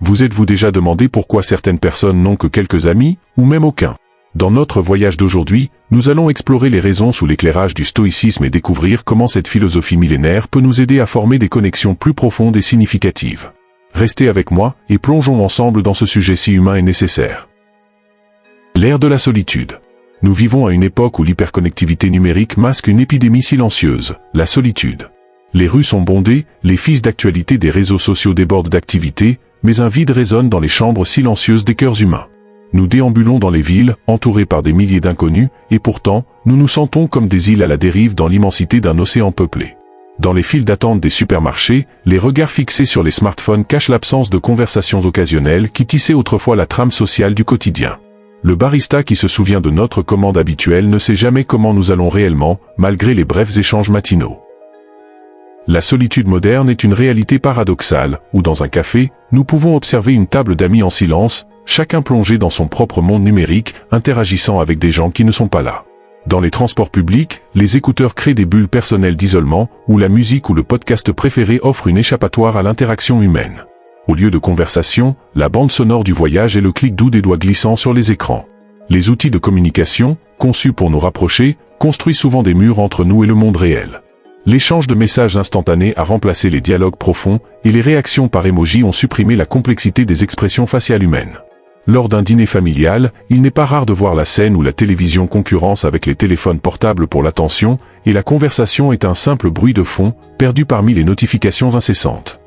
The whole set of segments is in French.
Vous êtes-vous déjà demandé pourquoi certaines personnes n'ont que quelques amis, ou même aucun? Dans notre voyage d'aujourd'hui, nous allons explorer les raisons sous l'éclairage du stoïcisme et découvrir comment cette philosophie millénaire peut nous aider à former des connexions plus profondes et significatives. Restez avec moi, et plongeons ensemble dans ce sujet si humain et nécessaire. L'ère de la solitude. Nous vivons à une époque où l'hyperconnectivité numérique masque une épidémie silencieuse, la solitude. Les rues sont bondées, les fils d'actualité des réseaux sociaux débordent d'activités, mais un vide résonne dans les chambres silencieuses des cœurs humains. Nous déambulons dans les villes, entourés par des milliers d'inconnus, et pourtant, nous nous sentons comme des îles à la dérive dans l'immensité d'un océan peuplé. Dans les files d'attente des supermarchés, les regards fixés sur les smartphones cachent l'absence de conversations occasionnelles qui tissaient autrefois la trame sociale du quotidien. Le barista qui se souvient de notre commande habituelle ne sait jamais comment nous allons réellement, malgré les brefs échanges matinaux. La solitude moderne est une réalité paradoxale, où dans un café, nous pouvons observer une table d'amis en silence, chacun plongé dans son propre monde numérique, interagissant avec des gens qui ne sont pas là. Dans les transports publics, les écouteurs créent des bulles personnelles d'isolement, où la musique ou le podcast préféré offre une échappatoire à l'interaction humaine. Au lieu de conversation, la bande sonore du voyage et le clic doux des doigts glissant sur les écrans. Les outils de communication, conçus pour nous rapprocher, construisent souvent des murs entre nous et le monde réel. L'échange de messages instantanés a remplacé les dialogues profonds, et les réactions par emoji ont supprimé la complexité des expressions faciales humaines. Lors d'un dîner familial, il n'est pas rare de voir la scène où la télévision concurrence avec les téléphones portables pour l'attention, et la conversation est un simple bruit de fond, perdu parmi les notifications incessantes.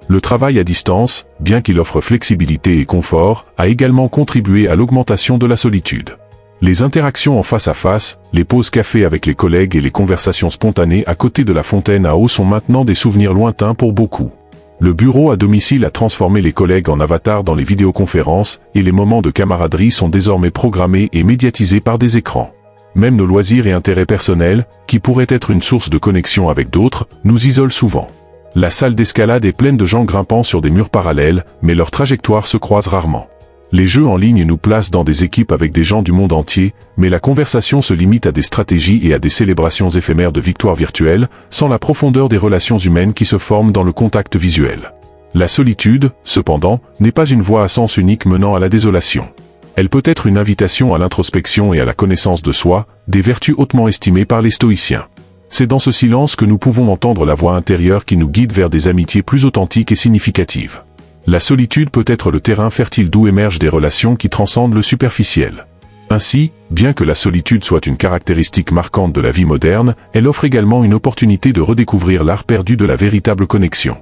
Le travail à distance, bien qu'il offre flexibilité et confort, a également contribué à l'augmentation de la solitude. Les interactions en face à face, les pauses café avec les collègues et les conversations spontanées à côté de la fontaine à eau sont maintenant des souvenirs lointains pour beaucoup. Le bureau à domicile a transformé les collègues en avatars dans les vidéoconférences, et les moments de camaraderie sont désormais programmés et médiatisés par des écrans. Même nos loisirs et intérêts personnels, qui pourraient être une source de connexion avec d'autres, nous isolent souvent. La salle d'escalade est pleine de gens grimpant sur des murs parallèles, mais leurs trajectoires se croisent rarement. Les jeux en ligne nous placent dans des équipes avec des gens du monde entier, mais la conversation se limite à des stratégies et à des célébrations éphémères de victoires virtuelles, sans la profondeur des relations humaines qui se forment dans le contact visuel. La solitude, cependant, n'est pas une voie à sens unique menant à la désolation. Elle peut être une invitation à l'introspection et à la connaissance de soi, des vertus hautement estimées par les stoïciens. C'est dans ce silence que nous pouvons entendre la voix intérieure qui nous guide vers des amitiés plus authentiques et significatives. La solitude peut être le terrain fertile d'où émergent des relations qui transcendent le superficiel. Ainsi, bien que la solitude soit une caractéristique marquante de la vie moderne, elle offre également une opportunité de redécouvrir l'art perdu de la véritable connexion.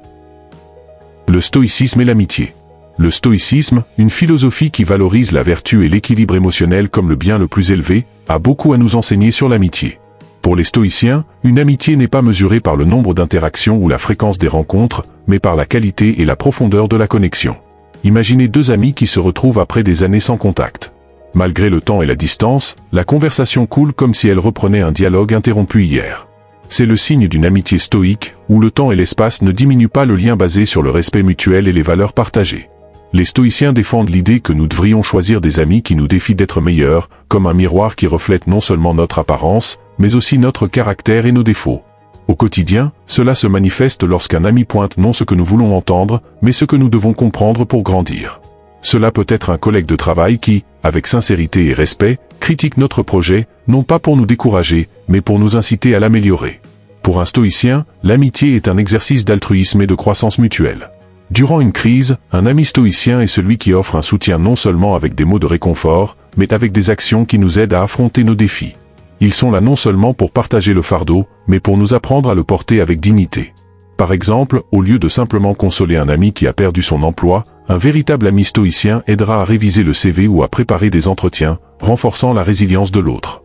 Le stoïcisme et l'amitié. Le stoïcisme, une philosophie qui valorise la vertu et l'équilibre émotionnel comme le bien le plus élevé, a beaucoup à nous enseigner sur l'amitié. Pour les stoïciens, une amitié n'est pas mesurée par le nombre d'interactions ou la fréquence des rencontres, mais par la qualité et la profondeur de la connexion. Imaginez deux amis qui se retrouvent après des années sans contact. Malgré le temps et la distance, la conversation coule comme si elle reprenait un dialogue interrompu hier. C'est le signe d'une amitié stoïque, où le temps et l'espace ne diminuent pas le lien basé sur le respect mutuel et les valeurs partagées. Les stoïciens défendent l'idée que nous devrions choisir des amis qui nous défient d'être meilleurs, comme un miroir qui reflète non seulement notre apparence, mais aussi notre caractère et nos défauts. Au quotidien, cela se manifeste lorsqu'un ami pointe non ce que nous voulons entendre, mais ce que nous devons comprendre pour grandir. Cela peut être un collègue de travail qui, avec sincérité et respect, critique notre projet, non pas pour nous décourager, mais pour nous inciter à l'améliorer. Pour un stoïcien, l'amitié est un exercice d'altruisme et de croissance mutuelle. Durant une crise, un ami stoïcien est celui qui offre un soutien non seulement avec des mots de réconfort, mais avec des actions qui nous aident à affronter nos défis. Ils sont là non seulement pour partager le fardeau, mais pour nous apprendre à le porter avec dignité. Par exemple, au lieu de simplement consoler un ami qui a perdu son emploi, un véritable ami stoïcien aidera à réviser le CV ou à préparer des entretiens, renforçant la résilience de l'autre.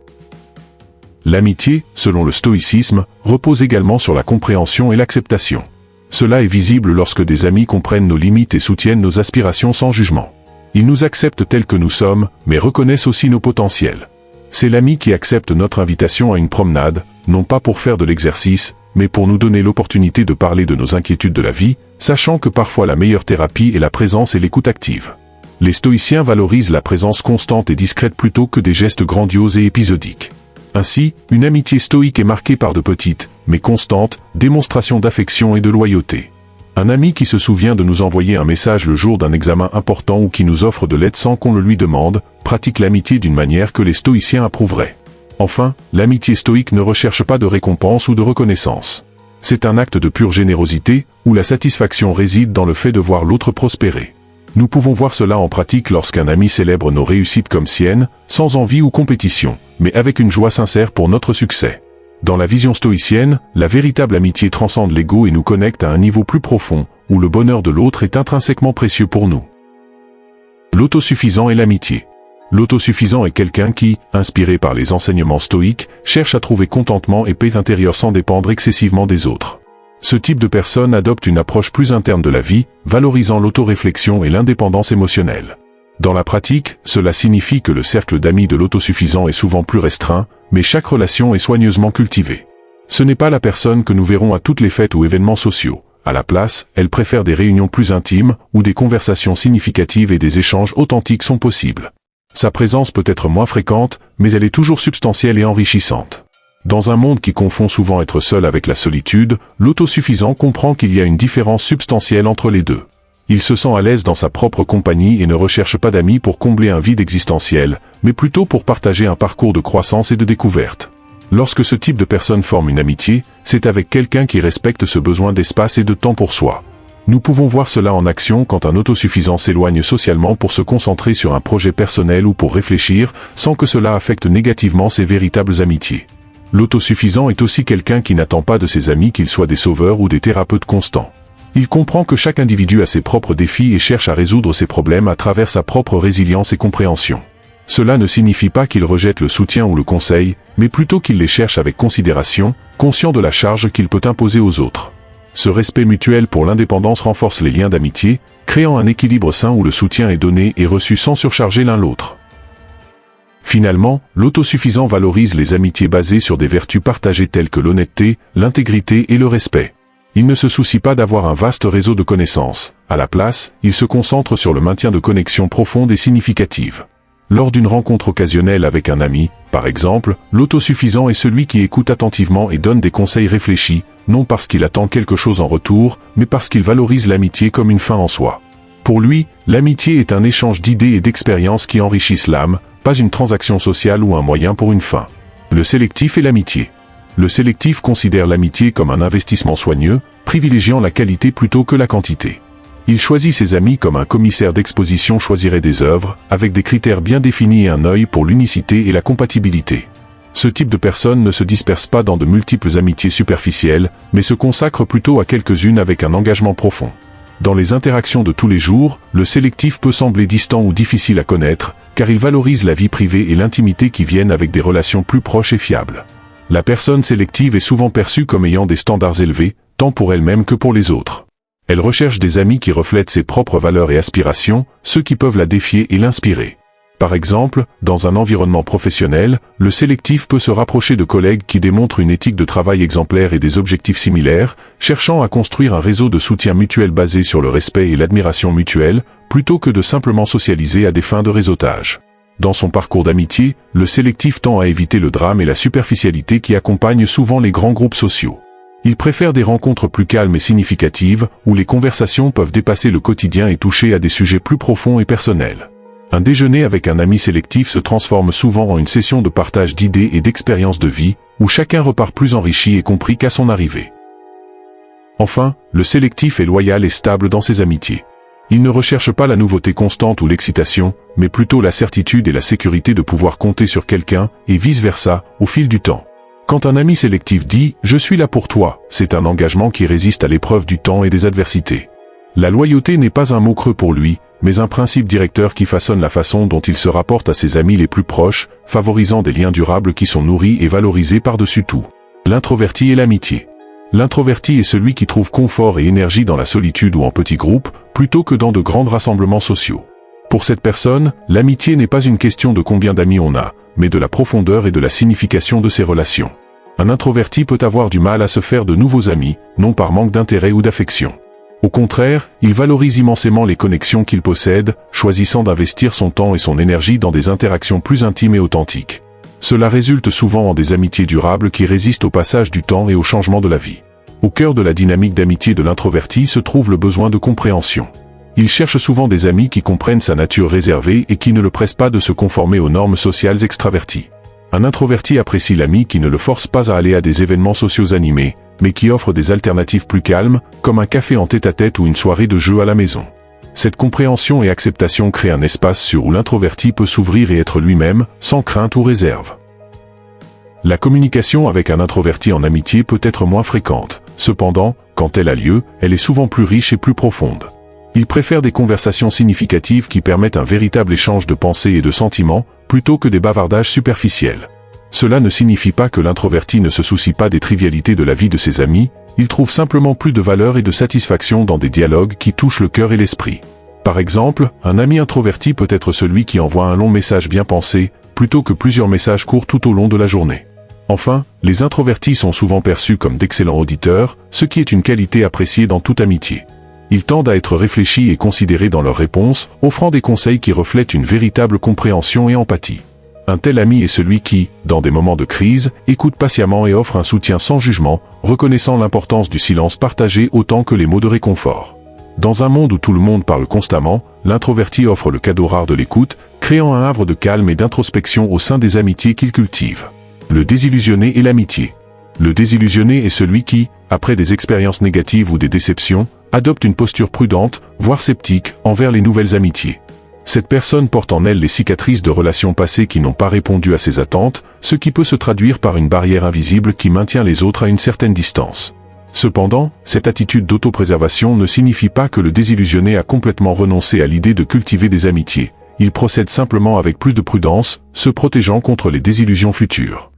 L'amitié, selon le stoïcisme, repose également sur la compréhension et l'acceptation. Cela est visible lorsque des amis comprennent nos limites et soutiennent nos aspirations sans jugement. Ils nous acceptent tels que nous sommes, mais reconnaissent aussi nos potentiels. C'est l'ami qui accepte notre invitation à une promenade, non pas pour faire de l'exercice, mais pour nous donner l'opportunité de parler de nos inquiétudes de la vie, sachant que parfois la meilleure thérapie est la présence et l'écoute active. Les stoïciens valorisent la présence constante et discrète plutôt que des gestes grandioses et épisodiques. Ainsi, une amitié stoïque est marquée par de petites, mais constantes, démonstrations d'affection et de loyauté. Un ami qui se souvient de nous envoyer un message le jour d'un examen important ou qui nous offre de l'aide sans qu'on le lui demande, pratique l'amitié d'une manière que les stoïciens approuveraient. Enfin, l'amitié stoïque ne recherche pas de récompense ou de reconnaissance. C'est un acte de pure générosité, où la satisfaction réside dans le fait de voir l'autre prospérer. Nous pouvons voir cela en pratique lorsqu'un ami célèbre nos réussites comme siennes, sans envie ou compétition, mais avec une joie sincère pour notre succès. Dans la vision stoïcienne, la véritable amitié transcende l'ego et nous connecte à un niveau plus profond, où le bonheur de l'autre est intrinsèquement précieux pour nous. L'autosuffisant et l'amitié. L'autosuffisant est quelqu'un qui, inspiré par les enseignements stoïques, cherche à trouver contentement et paix intérieure sans dépendre excessivement des autres. Ce type de personne adopte une approche plus interne de la vie, valorisant l'autoréflexion et l'indépendance émotionnelle. Dans la pratique, cela signifie que le cercle d'amis de l'autosuffisant est souvent plus restreint, mais chaque relation est soigneusement cultivée. Ce n'est pas la personne que nous verrons à toutes les fêtes ou événements sociaux. À la place, elle préfère des réunions plus intimes, où des conversations significatives et des échanges authentiques sont possibles. Sa présence peut être moins fréquente, mais elle est toujours substantielle et enrichissante. Dans un monde qui confond souvent être seul avec la solitude, l'autosuffisant comprend qu'il y a une différence substantielle entre les deux. Il se sent à l'aise dans sa propre compagnie et ne recherche pas d'amis pour combler un vide existentiel, mais plutôt pour partager un parcours de croissance et de découverte. Lorsque ce type de personne forme une amitié, c'est avec quelqu'un qui respecte ce besoin d'espace et de temps pour soi. Nous pouvons voir cela en action quand un autosuffisant s'éloigne socialement pour se concentrer sur un projet personnel ou pour réfléchir, sans que cela affecte négativement ses véritables amitiés. L'autosuffisant est aussi quelqu'un qui n'attend pas de ses amis qu'ils soient des sauveurs ou des thérapeutes constants. Il comprend que chaque individu a ses propres défis et cherche à résoudre ses problèmes à travers sa propre résilience et compréhension. Cela ne signifie pas qu'il rejette le soutien ou le conseil, mais plutôt qu'il les cherche avec considération, conscient de la charge qu'il peut imposer aux autres. Ce respect mutuel pour l'indépendance renforce les liens d'amitié, créant un équilibre sain où le soutien est donné et reçu sans surcharger l'un l'autre. Finalement, l'autosuffisant valorise les amitiés basées sur des vertus partagées telles que l'honnêteté, l'intégrité et le respect. Il ne se soucie pas d'avoir un vaste réseau de connaissances. À la place, il se concentre sur le maintien de connexions profondes et significatives. Lors d'une rencontre occasionnelle avec un ami, par exemple, l'autosuffisant est celui qui écoute attentivement et donne des conseils réfléchis, non parce qu'il attend quelque chose en retour, mais parce qu'il valorise l'amitié comme une fin en soi. Pour lui, l'amitié est un échange d'idées et d'expériences qui enrichissent l'âme, pas une transaction sociale ou un moyen pour une fin. Le sélectif et l'amitié. Le sélectif considère l'amitié comme un investissement soigneux, privilégiant la qualité plutôt que la quantité. Il choisit ses amis comme un commissaire d'exposition choisirait des œuvres, avec des critères bien définis et un œil pour l'unicité et la compatibilité. Ce type de personne ne se disperse pas dans de multiples amitiés superficielles, mais se consacre plutôt à quelques-unes avec un engagement profond. Dans les interactions de tous les jours, le sélectif peut sembler distant ou difficile à connaître, car il valorise la vie privée et l'intimité qui viennent avec des relations plus proches et fiables. La personne sélective est souvent perçue comme ayant des standards élevés, tant pour elle-même que pour les autres. Elle recherche des amis qui reflètent ses propres valeurs et aspirations, ceux qui peuvent la défier et l'inspirer. Par exemple, dans un environnement professionnel, le sélectif peut se rapprocher de collègues qui démontrent une éthique de travail exemplaire et des objectifs similaires, cherchant à construire un réseau de soutien mutuel basé sur le respect et l'admiration mutuelle, plutôt que de simplement socialiser à des fins de réseautage. Dans son parcours d'amitié, le sélectif tend à éviter le drame et la superficialité qui accompagnent souvent les grands groupes sociaux. Il préfère des rencontres plus calmes et significatives, où les conversations peuvent dépasser le quotidien et toucher à des sujets plus profonds et personnels. Un déjeuner avec un ami sélectif se transforme souvent en une session de partage d'idées et d'expériences de vie, où chacun repart plus enrichi et compris qu'à son arrivée. Enfin, le sélectif est loyal et stable dans ses amitiés. Il ne recherche pas la nouveauté constante ou l'excitation, mais plutôt la certitude et la sécurité de pouvoir compter sur quelqu'un, et vice-versa, au fil du temps. Quand un ami sélectif dit « Je suis là pour toi », c'est un engagement qui résiste à l'épreuve du temps et des adversités. La loyauté n'est pas un mot creux pour lui, mais un principe directeur qui façonne la façon dont il se rapporte à ses amis les plus proches, favorisant des liens durables qui sont nourris et valorisés par-dessus tout. L'introverti et l'amitié. L'introverti est celui qui trouve confort et énergie dans la solitude ou en petits groupes, plutôt que dans de grands rassemblements sociaux. Pour cette personne, l'amitié n'est pas une question de combien d'amis on a, mais de la profondeur et de la signification de ses relations. Un introverti peut avoir du mal à se faire de nouveaux amis, non par manque d'intérêt ou d'affection. Au contraire, il valorise immensément les connexions qu'il possède, choisissant d'investir son temps et son énergie dans des interactions plus intimes et authentiques. Cela résulte souvent en des amitiés durables qui résistent au passage du temps et au changement de la vie. Au cœur de la dynamique d'amitié de l'introverti se trouve le besoin de compréhension. Il cherche souvent des amis qui comprennent sa nature réservée et qui ne le pressent pas de se conformer aux normes sociales extraverties. Un introverti apprécie l'ami qui ne le force pas à aller à des événements sociaux animés, mais qui offre des alternatives plus calmes, comme un café en tête-à-tête ou une soirée de jeu à la maison. Cette compréhension et acceptation créent un espace sûr où l'introverti peut s'ouvrir et être lui-même, sans crainte ou réserve. La communication avec un introverti en amitié peut être moins fréquente. Cependant, quand elle a lieu, elle est souvent plus riche et plus profonde. Il préfère des conversations significatives qui permettent un véritable échange de pensées et de sentiments, plutôt que des bavardages superficiels. Cela ne signifie pas que l'introverti ne se soucie pas des trivialités de la vie de ses amis, il trouve simplement plus de valeur et de satisfaction dans des dialogues qui touchent le cœur et l'esprit. Par exemple, un ami introverti peut être celui qui envoie un long message bien pensé, plutôt que plusieurs messages courts tout au long de la journée. Enfin, les introvertis sont souvent perçus comme d'excellents auditeurs, ce qui est une qualité appréciée dans toute amitié. Ils tendent à être réfléchis et considérés dans leurs réponses, offrant des conseils qui reflètent une véritable compréhension et empathie. Un tel ami est celui qui, dans des moments de crise, écoute patiemment et offre un soutien sans jugement, reconnaissant l'importance du silence partagé autant que les mots de réconfort. Dans un monde où tout le monde parle constamment, l'introverti offre le cadeau rare de l'écoute, créant un havre de calme et d'introspection au sein des amitiés qu'il cultive. Le désillusionné et l'amitié. Le désillusionné est celui qui, après des expériences négatives ou des déceptions, adopte une posture prudente, voire sceptique, envers les nouvelles amitiés. Cette personne porte en elle les cicatrices de relations passées qui n'ont pas répondu à ses attentes, ce qui peut se traduire par une barrière invisible qui maintient les autres à une certaine distance. Cependant, cette attitude d'autopréservation ne signifie pas que le désillusionné a complètement renoncé à l'idée de cultiver des amitiés. Il procède simplement avec plus de prudence, se protégeant contre les désillusions futures.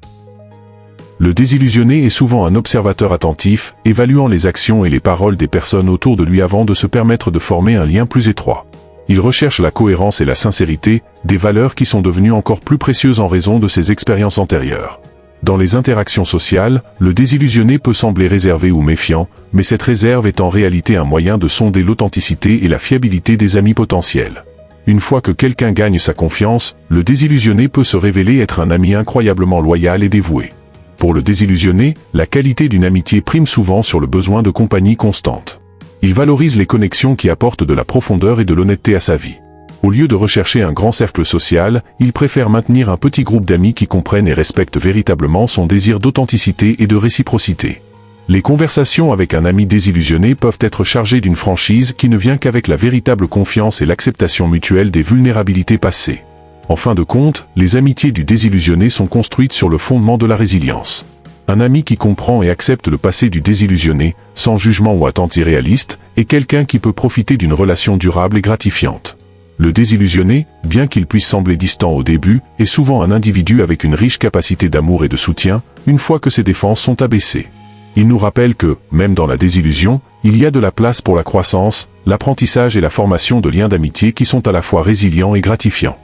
Le désillusionné est souvent un observateur attentif, évaluant les actions et les paroles des personnes autour de lui avant de se permettre de former un lien plus étroit. Il recherche la cohérence et la sincérité, des valeurs qui sont devenues encore plus précieuses en raison de ses expériences antérieures. Dans les interactions sociales, le désillusionné peut sembler réservé ou méfiant, mais cette réserve est en réalité un moyen de sonder l'authenticité et la fiabilité des amis potentiels. Une fois que quelqu'un gagne sa confiance, le désillusionné peut se révéler être un ami incroyablement loyal et dévoué. Pour le désillusionné, la qualité d'une amitié prime souvent sur le besoin de compagnie constante. Il valorise les connexions qui apportent de la profondeur et de l'honnêteté à sa vie. Au lieu de rechercher un grand cercle social, il préfère maintenir un petit groupe d'amis qui comprennent et respectent véritablement son désir d'authenticité et de réciprocité. Les conversations avec un ami désillusionné peuvent être chargées d'une franchise qui ne vient qu'avec la véritable confiance et l'acceptation mutuelle des vulnérabilités passées. En fin de compte, les amitiés du désillusionné sont construites sur le fondement de la résilience. Un ami qui comprend et accepte le passé du désillusionné, sans jugement ou attente irréaliste, est quelqu'un qui peut profiter d'une relation durable et gratifiante. Le désillusionné, bien qu'il puisse sembler distant au début, est souvent un individu avec une riche capacité d'amour et de soutien, une fois que ses défenses sont abaissées. Il nous rappelle que, même dans la désillusion, il y a de la place pour la croissance, l'apprentissage et la formation de liens d'amitié qui sont à la fois résilients et gratifiants.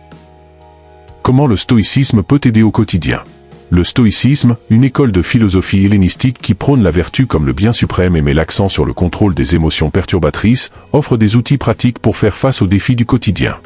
Comment le stoïcisme peut aider au quotidien? Le stoïcisme, une école de philosophie hellénistique qui prône la vertu comme le bien suprême et met l'accent sur le contrôle des émotions perturbatrices, offre des outils pratiques pour faire face aux défis du quotidien.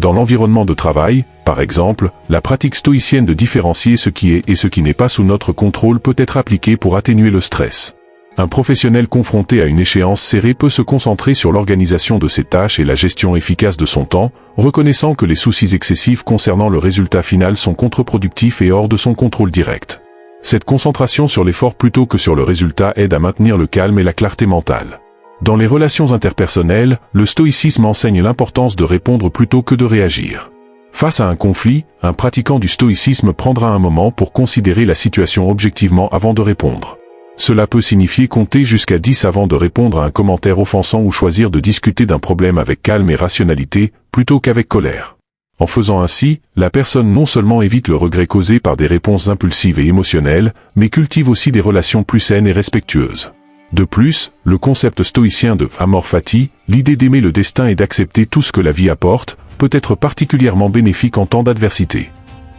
Dans l'environnement de travail, par exemple, la pratique stoïcienne de différencier ce qui est et ce qui n'est pas sous notre contrôle peut être appliquée pour atténuer le stress. Un professionnel confronté à une échéance serrée peut se concentrer sur l'organisation de ses tâches et la gestion efficace de son temps, reconnaissant que les soucis excessifs concernant le résultat final sont contre-productifs et hors de son contrôle direct. Cette concentration sur l'effort plutôt que sur le résultat aide à maintenir le calme et la clarté mentale. Dans les relations interpersonnelles, le stoïcisme enseigne l'importance de répondre plutôt que de réagir. Face à un conflit, un pratiquant du stoïcisme prendra un moment pour considérer la situation objectivement avant de répondre. Cela peut signifier compter jusqu'à 10 avant de répondre à un commentaire offensant ou choisir de discuter d'un problème avec calme et rationalité, plutôt qu'avec colère. En faisant ainsi, la personne non seulement évite le regret causé par des réponses impulsives et émotionnelles, mais cultive aussi des relations plus saines et respectueuses. De plus, le concept stoïcien de « amor fati », l'idée d'aimer le destin et d'accepter tout ce que la vie apporte, peut être particulièrement bénéfique en temps d'adversité.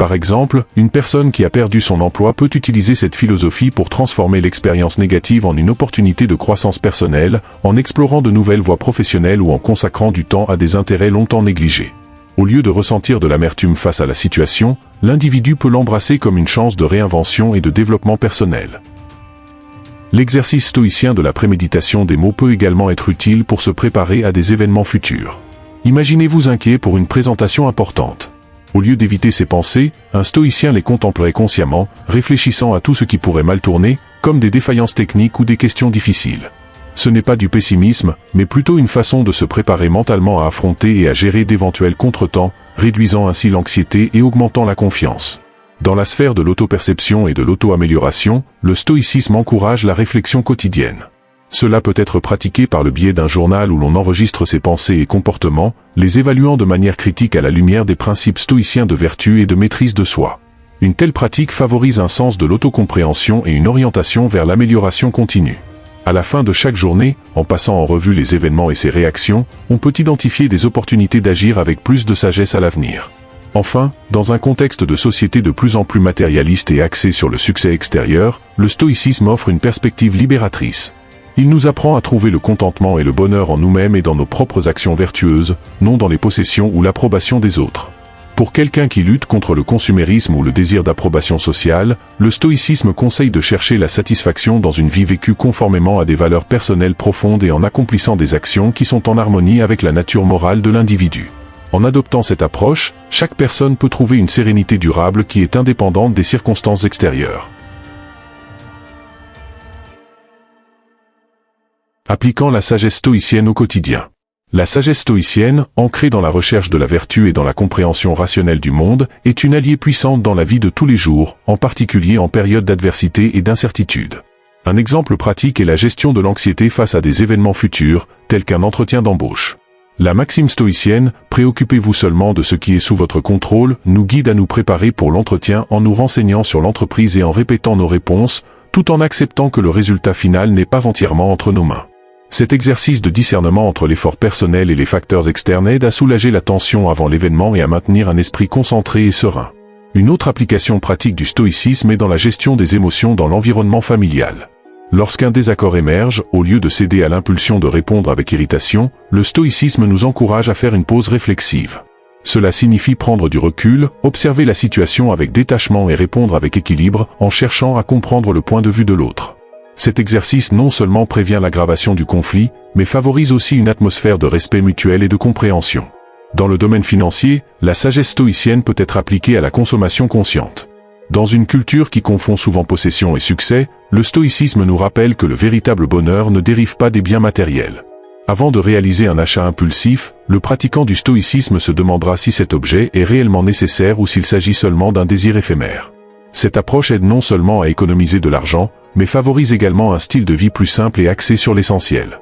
Par exemple, une personne qui a perdu son emploi peut utiliser cette philosophie pour transformer l'expérience négative en une opportunité de croissance personnelle, en explorant de nouvelles voies professionnelles ou en consacrant du temps à des intérêts longtemps négligés. Au lieu de ressentir de l'amertume face à la situation, l'individu peut l'embrasser comme une chance de réinvention et de développement personnel. L'exercice stoïcien de la préméditation des mots peut également être utile pour se préparer à des événements futurs. Imaginez-vous inquiet pour une présentation importante. Au lieu d'éviter ces pensées, un stoïcien les contemplerait consciemment, réfléchissant à tout ce qui pourrait mal tourner, comme des défaillances techniques ou des questions difficiles. Ce n'est pas du pessimisme, mais plutôt une façon de se préparer mentalement à affronter et à gérer d'éventuels contretemps, réduisant ainsi l'anxiété et augmentant la confiance. Dans la sphère de l'auto-perception et de l'auto-amélioration, le stoïcisme encourage la réflexion quotidienne. Cela peut être pratiqué par le biais d'un journal où l'on enregistre ses pensées et comportements, les évaluant de manière critique à la lumière des principes stoïciens de vertu et de maîtrise de soi. Une telle pratique favorise un sens de l'autocompréhension et une orientation vers l'amélioration continue. À la fin de chaque journée, en passant en revue les événements et ses réactions, on peut identifier des opportunités d'agir avec plus de sagesse à l'avenir. Enfin, dans un contexte de société de plus en plus matérialiste et axé sur le succès extérieur, le stoïcisme offre une perspective libératrice. Il nous apprend à trouver le contentement et le bonheur en nous-mêmes et dans nos propres actions vertueuses, non dans les possessions ou l'approbation des autres. Pour quelqu'un qui lutte contre le consumérisme ou le désir d'approbation sociale, le stoïcisme conseille de chercher la satisfaction dans une vie vécue conformément à des valeurs personnelles profondes et en accomplissant des actions qui sont en harmonie avec la nature morale de l'individu. En adoptant cette approche, chaque personne peut trouver une sérénité durable qui est indépendante des circonstances extérieures. Appliquant la sagesse stoïcienne au quotidien. La sagesse stoïcienne, ancrée dans la recherche de la vertu et dans la compréhension rationnelle du monde, est une alliée puissante dans la vie de tous les jours, en particulier en période d'adversité et d'incertitude. Un exemple pratique est la gestion de l'anxiété face à des événements futurs, tels qu'un entretien d'embauche. La maxime stoïcienne, « Préoccupez-vous seulement de ce qui est sous votre contrôle », nous guide à nous préparer pour l'entretien en nous renseignant sur l'entreprise et en répétant nos réponses, tout en acceptant que le résultat final n'est pas entièrement entre nos mains. Cet exercice de discernement entre l'effort personnel et les facteurs externes aide à soulager la tension avant l'événement et à maintenir un esprit concentré et serein. Une autre application pratique du stoïcisme est dans la gestion des émotions dans l'environnement familial. Lorsqu'un désaccord émerge, au lieu de céder à l'impulsion de répondre avec irritation, le stoïcisme nous encourage à faire une pause réflexive. Cela signifie prendre du recul, observer la situation avec détachement et répondre avec équilibre, en cherchant à comprendre le point de vue de l'autre. Cet exercice non seulement prévient l'aggravation du conflit, mais favorise aussi une atmosphère de respect mutuel et de compréhension. Dans le domaine financier, la sagesse stoïcienne peut être appliquée à la consommation consciente. Dans une culture qui confond souvent possession et succès, le stoïcisme nous rappelle que le véritable bonheur ne dérive pas des biens matériels. Avant de réaliser un achat impulsif, le pratiquant du stoïcisme se demandera si cet objet est réellement nécessaire ou s'il s'agit seulement d'un désir éphémère. Cette approche aide non seulement à économiser de l'argent, mais favorise également un style de vie plus simple et axé sur l'essentiel.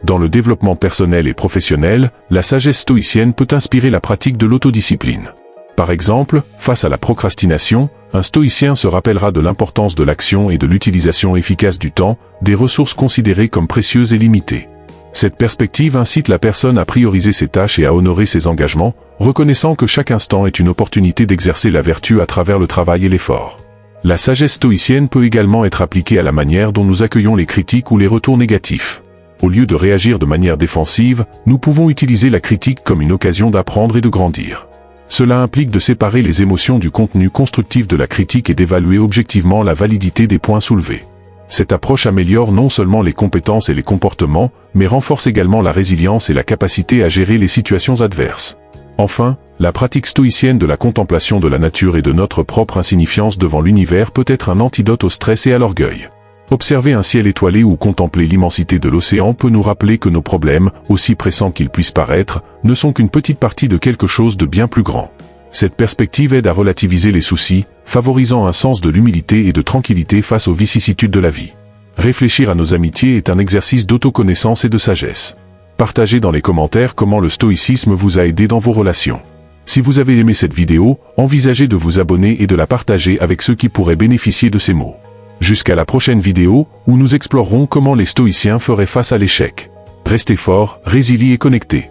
Dans le développement personnel et professionnel, la sagesse stoïcienne peut inspirer la pratique de l'autodiscipline. Par exemple, face à la procrastination, un stoïcien se rappellera de l'importance de l'action et de l'utilisation efficace du temps, des ressources considérées comme précieuses et limitées. Cette perspective incite la personne à prioriser ses tâches et à honorer ses engagements, reconnaissant que chaque instant est une opportunité d'exercer la vertu à travers le travail et l'effort. La sagesse stoïcienne peut également être appliquée à la manière dont nous accueillons les critiques ou les retours négatifs. Au lieu de réagir de manière défensive, nous pouvons utiliser la critique comme une occasion d'apprendre et de grandir. Cela implique de séparer les émotions du contenu constructif de la critique et d'évaluer objectivement la validité des points soulevés. Cette approche améliore non seulement les compétences et les comportements, mais renforce également la résilience et la capacité à gérer les situations adverses. Enfin, la pratique stoïcienne de la contemplation de la nature et de notre propre insignifiance devant l'univers peut être un antidote au stress et à l'orgueil. Observer un ciel étoilé ou contempler l'immensité de l'océan peut nous rappeler que nos problèmes, aussi pressants qu'ils puissent paraître, ne sont qu'une petite partie de quelque chose de bien plus grand. Cette perspective aide à relativiser les soucis, favorisant un sens de l'humilité et de tranquillité face aux vicissitudes de la vie. Réfléchir à nos amitiés est un exercice d'autoconnaissance et de sagesse. Partagez dans les commentaires comment le stoïcisme vous a aidé dans vos relations. Si vous avez aimé cette vidéo, envisagez de vous abonner et de la partager avec ceux qui pourraient bénéficier de ces mots. Jusqu'à la prochaine vidéo, où nous explorerons comment les stoïciens feraient face à l'échec. Restez forts, résiliés et connectés.